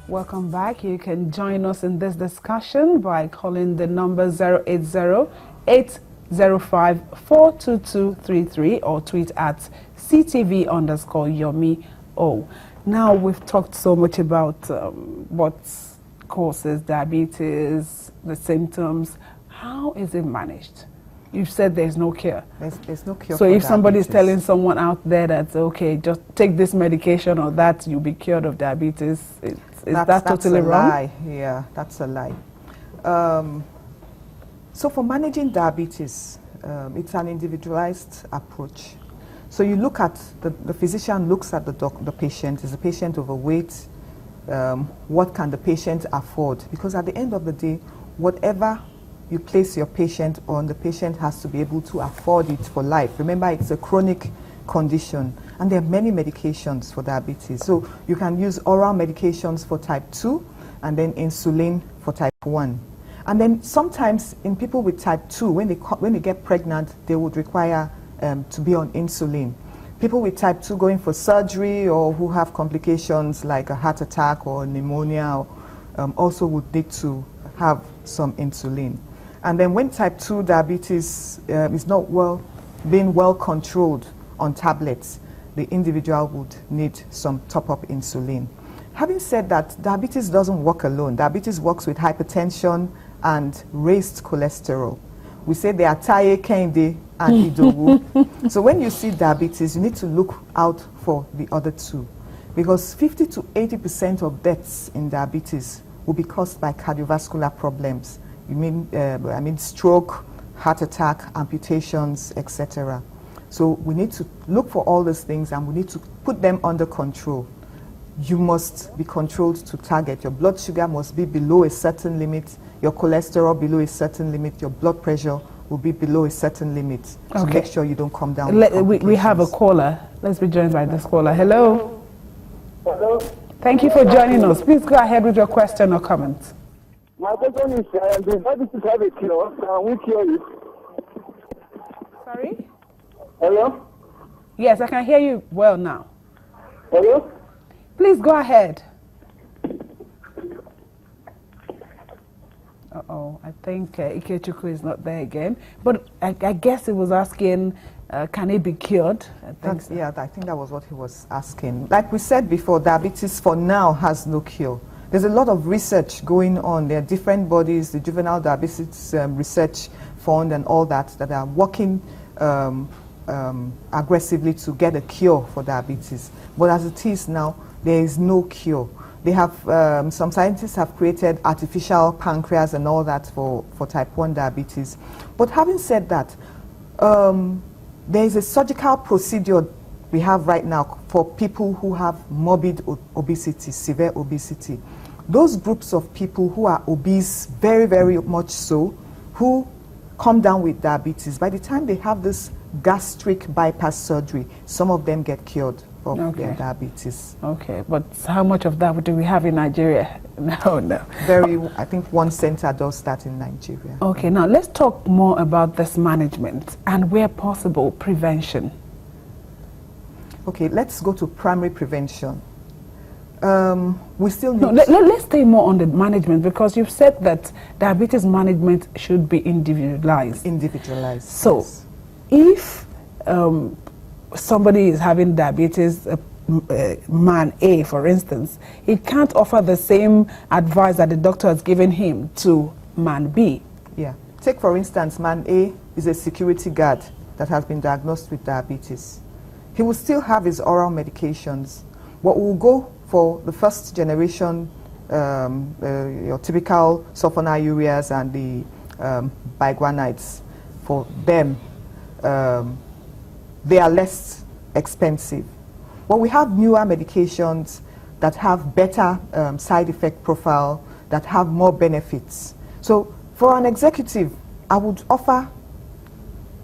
Welcome back. You can join us in this discussion by calling the number 080-805-42233 or tweet at CTV_Yomi. Now we've talked so much about what causes diabetes, the symptoms. How is it managed? You've said there's no cure. There's no cure. So for if somebody's diabetes. telling someone out there that, okay, just take this medication or that, you'll be cured of diabetes, is that totally wrong? That's a lie. Yeah, that's a lie. So for managing diabetes, it's an individualized approach. So you look at, the physician looks at the patient. Is the patient overweight? What can the patient afford? Because at the end of the day, whatever you place your patient on, the patient has to be able to afford it for life. Remember, it's a chronic condition, and there are many medications for diabetes. So you can use oral medications for type 2 and then insulin for type 1. And then sometimes in people with type 2, when they get pregnant, they would require to be on insulin. People with type 2 going for surgery or who have complications like a heart attack or pneumonia also would need to have some insulin. And then when type 2 diabetes is not being well controlled on tablets, the individual would need some top-up insulin. Having said that, diabetes doesn't work alone. Diabetes works with hypertension and raised cholesterol. We say they are Taye, Kende, and Idowu. So when you see diabetes, you need to look out for the other two, because 50 to 80% of deaths in diabetes will be caused by cardiovascular problems. I mean stroke, heart attack, amputations, etc. So we need to look for all these things and we need to put them under control. You must be controlled to target. Your blood sugar must be below a certain limit, your cholesterol below a certain limit, your blood pressure will be below a certain limit. So make sure you don't come down with we have a caller. Let's be joined by this caller. Hello. Hello. Thank you for joining us. Please go ahead with your question or comment. My question is, the diabetes have a cure. Can we cure it? Sorry? Hello? Yes, I can hear you well now. Hello? Please go ahead. Uh-oh, I think Ikechukwu is not there again. But I guess he was asking, can it be cured? Yeah, I think that was what he was asking. Like we said before, diabetes for now has no cure. There's a lot of research going on. There are different bodies, the Juvenile Diabetes Research Fund and all that are working aggressively to get a cure for diabetes. But as it is now, there is no cure. They have, some scientists have created artificial pancreas and all that for type 1 diabetes. But having said that, there is a surgical procedure we have right now for people who have morbid obesity, severe obesity. Those groups of people who are obese, very, very much so, who come down with diabetes, by the time they have this gastric bypass surgery, some of them get cured of their diabetes. Okay, but how much of that do we have in Nigeria? No. I think one center does that in Nigeria. Okay, now let's talk more about this management and, where possible, prevention. Okay, let's go to primary prevention. We still need... No, let's stay more on the management, because you've said that diabetes management should be individualized. Individualized, So, yes. If somebody is having diabetes, man A, for instance, he can't offer the same advice that the doctor has given him to man B. Yeah. Take, for instance, man A is a security guard that has been diagnosed with diabetes. He will still have his oral medications, but we'll go for the first generation, your typical sulfonylureas and the biguanides. For them, they are less expensive. But we have newer medications that have better side effect profile, that have more benefits. So for an executive, I would offer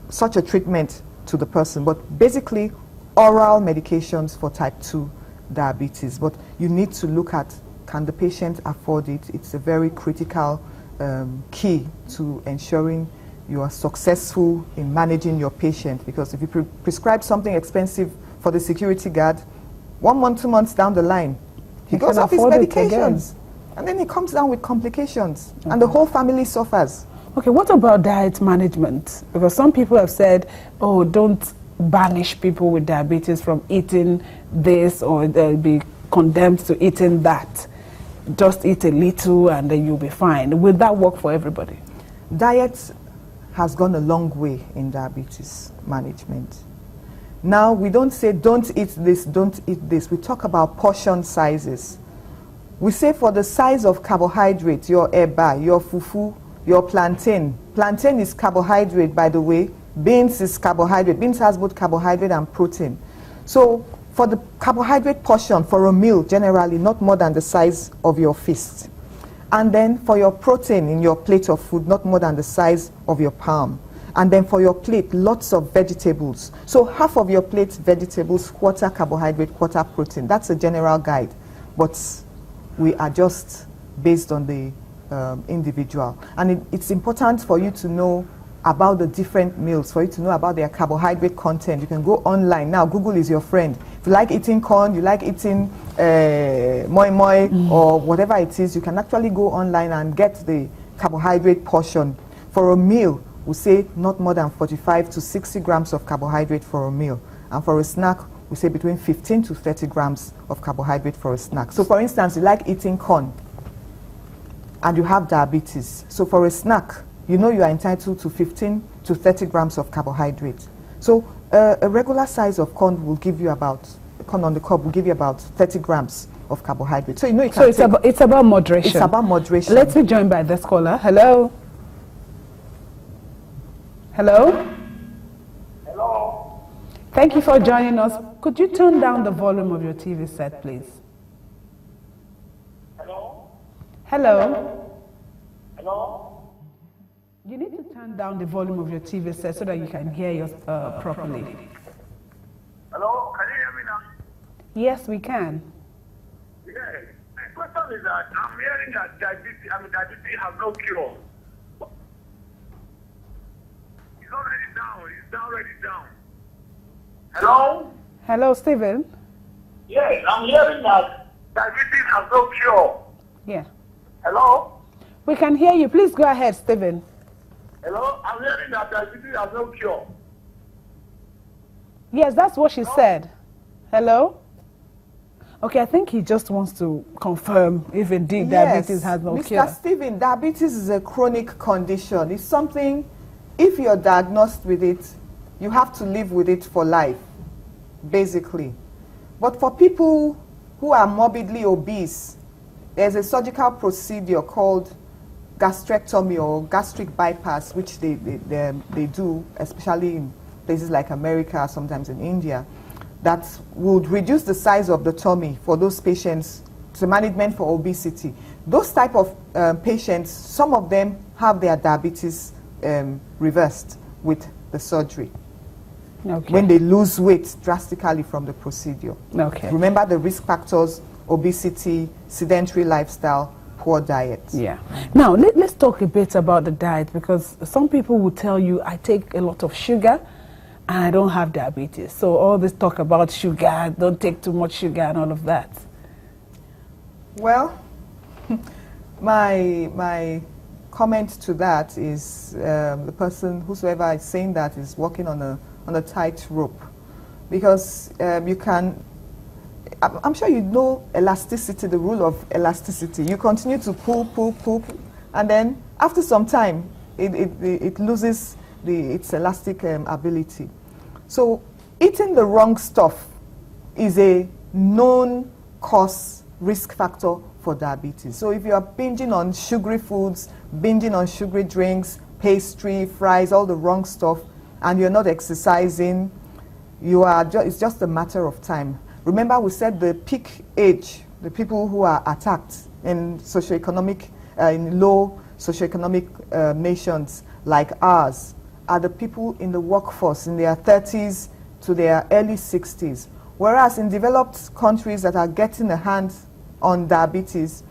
such a treatment to the person, but basically oral medications for type 2 diabetes. But you need to look at, can the patient afford it? It's a very critical key to ensuring you are successful in managing your patient, because if you prescribe something expensive for the security guard, 1 month, 2 months down the line, He goes off his medications. And then he comes down with complications. Okay. And the whole family suffers. Okay, what about diet management? Because some people have said, oh, don't banish people with diabetes from eating this, or they'll be condemned to eating that. Just eat a little and then you'll be fine. Will that work for everybody? Diet has gone a long way in diabetes management. Now, we don't say don't eat this, don't eat this. We talk about portion sizes. We say for the size of carbohydrate, your eba, your fufu, your plantain. Plantain is carbohydrate, by the way. Beans is carbohydrate. Beans has both carbohydrate and protein. So for the carbohydrate portion for a meal, generally not more than the size of your fist. And then for your protein in your plate of food, not more than the size of your palm. And then for your plate, lots of vegetables. So half of your plate vegetables, quarter carbohydrate, quarter protein. That's a general guide. But we adjust based on the individual. And it's important for you to know about the different meals, for you to know about their carbohydrate content. You can go online. Now, Google is your friend. If you like eating corn, you like eating moi moi or whatever it is, you can actually go online and get the carbohydrate portion. For a meal, we say not more than 45 to 60 grams of carbohydrate for a meal. And for a snack, we say between 15 to 30 grams of carbohydrate for a snack. So for instance, you like eating corn and you have diabetes. So for a snack, you know you are entitled to 15 to 30 grams of carbohydrate. So a regular size of corn will give you about, corn on the cob will give you about 30 grams of carbohydrate. So you know you can it's about moderation. It's about moderation. Let's be joined by this caller. Hello? Hello? Hello? Thank you for joining us. Could you turn down the volume of your TV set, please? Hello? Hello? Hello? You need to turn down the volume of your TV set so that you can hear us properly. Hello? Can you hear me now? Yes, we can. Yeah. My question is that I'm hearing that diabetes has no cure. It's already down. It's already down. Hello? Hello, Stephen? Yes, I'm hearing that diabetes has no cure. Yeah. Hello? We can hear you. Please go ahead, Stephen. Hello? I'm hearing that diabetes has no cure. Yes, that's what she said. Hello? Okay, I think he just wants to confirm if indeed diabetes has no cure. Mr. Stephen, diabetes is a chronic condition. It's something, if you're diagnosed with it, you have to live with it for life, basically. But for people who are morbidly obese, there's a surgical procedure called gastrectomy or gastric bypass, which they do, especially in places like America, sometimes in India, that would reduce the size of the tummy for those patients. It's a management for obesity. Those type of patients, some of them have their diabetes reversed with the surgery. Okay. When they lose weight drastically from the procedure. Okay. Remember the risk factors: obesity, sedentary lifestyle, poor diet. Yeah. Now, let's talk a bit about the diet, because some people will tell you, I take a lot of sugar and I don't have diabetes. So all this talk about sugar, don't take too much sugar and all of that. Well, my comment to that is the person, whosoever is saying that, is walking on a tight rope, because you can, I'm sure you know elasticity, the rule of elasticity. You continue to pull, and then after some time, it loses its elastic ability. So eating the wrong stuff is a known cause risk factor for diabetes. So if you are binging on sugary foods, binging on sugary drinks, pastry, fries, all the wrong stuff, and you're not exercising, it's just a matter of time. Remember, we said the peak age, the people who are attacked in socioeconomic, in low socioeconomic nations like ours, are the people in the workforce in their 30s to their early 60s. Whereas in developed countries that are getting a hand on diabetes,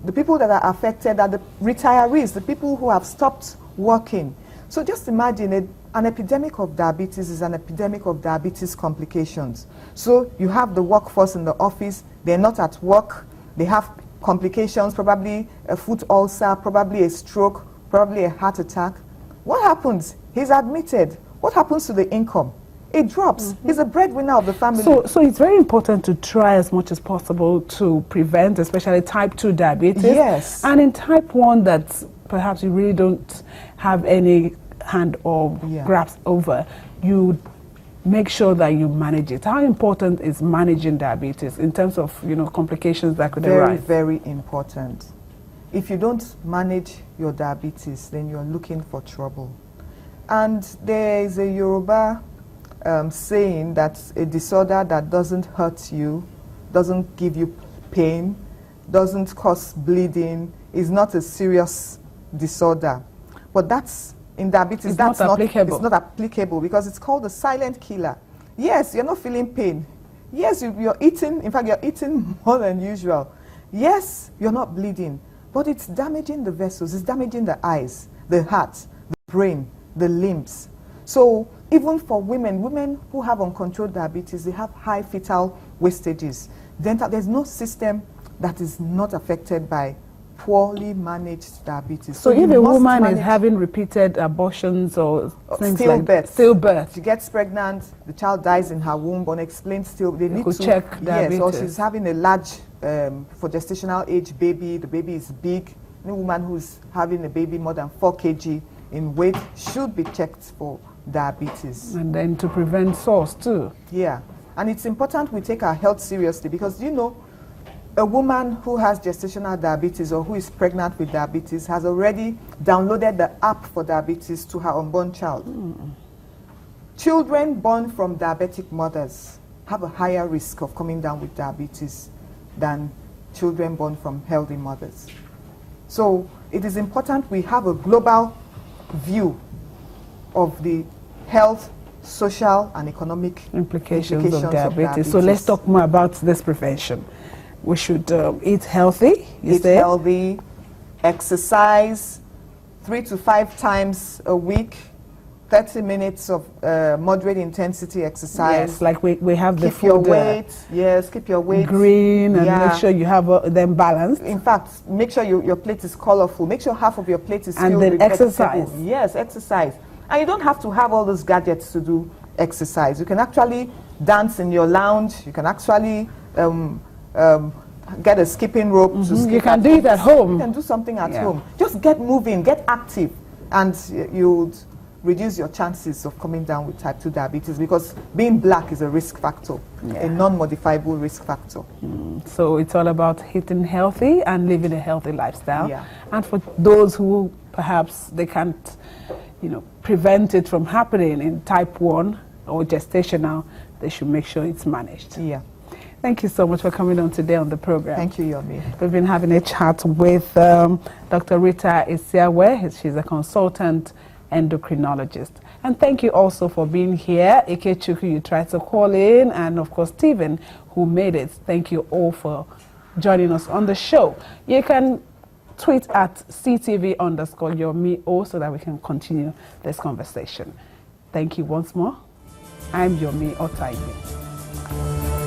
the people that are affected are the retirees, the people who have stopped working. So just imagine an epidemic of diabetes is an epidemic of diabetes complications. So you have the workforce in the office, they're not at work, they have complications, probably a foot ulcer, probably a stroke, probably a heart attack. What happens? He's admitted. What happens to the income? It drops. He's a breadwinner of the family. So it's very important to try as much as possible to prevent, especially type 2 diabetes. Yes. And in type 1 that perhaps you really don't have any hand or grasp over, you make sure that you manage it. How important is managing diabetes in terms of, complications that could arise? Very, very important. If you don't manage your diabetes, then you're looking for trouble. And there is a Yoruba saying that a disorder that doesn't hurt you, doesn't give you pain, doesn't cause bleeding, is not a serious disorder. But that's, in diabetes, that's not applicable. It's not applicable because it's called a silent killer. Yes, you're not feeling pain. Yes, you're eating, in fact, you're eating more than usual. Yes, you're not bleeding, but it's damaging the vessels, it's damaging the eyes, the heart, the brain, the limbs. So even for women who have uncontrolled diabetes, they have high fetal wastages. There's no system that is not affected by poorly managed diabetes. So if a woman is having repeated abortions or things like stillbirth, she gets pregnant, the child dies in her womb, unexplained still, they need to check diabetes. Yes, or she's having a large, for gestational age baby, the baby is big. Any woman who's having a baby more than 4 kg in weight should be checked for diabetes. And then to prevent SARS too. Yeah, and it's important we take our health seriously because, a woman who has gestational diabetes or who is pregnant with diabetes has already downloaded the app for diabetes to her unborn child. Children born from diabetic mothers have a higher risk of coming down with diabetes than children born from healthy mothers. So it is important we have a global view of the health, social, and economic implications of diabetes. So let's talk more about this prevention. We should eat healthy, eat healthy, exercise 3 to 5 times a week, 30 minutes of moderate intensity exercise. Yes, like we have the food. Keep your weight, yes, keep your weight green and make sure you have them balanced. In fact, make sure your plate is colorful. Make sure half of your plate is filled with exercise. Vegetables. Yes, exercise. And you don't have to have all those gadgets to do exercise. You can actually dance in your lounge. You can actually get a skipping rope to skip. You can do it at home. You can do something at home. Just get moving, get active, and you'll reduce your chances of coming down with type 2 diabetes because being black is a risk factor, a non-modifiable risk factor. So it's all about eating healthy and living a healthy lifestyle. And for those who perhaps they can't, prevent it from happening in type 1 or gestational, they should make sure it's managed. Thank you so much for coming on today on the program. Thank you, Yomi. We've been having a chat with Dr. Rita Isiawe. She's a consultant endocrinologist. And thank you also for being here. Pt.2, you tried to call in, and of course Stephen, who made it. Thank you all for joining us on the show. You can tweet at CTV_YomiO so that we can continue this conversation. Thank you once more. I'm Yomi Otaibi.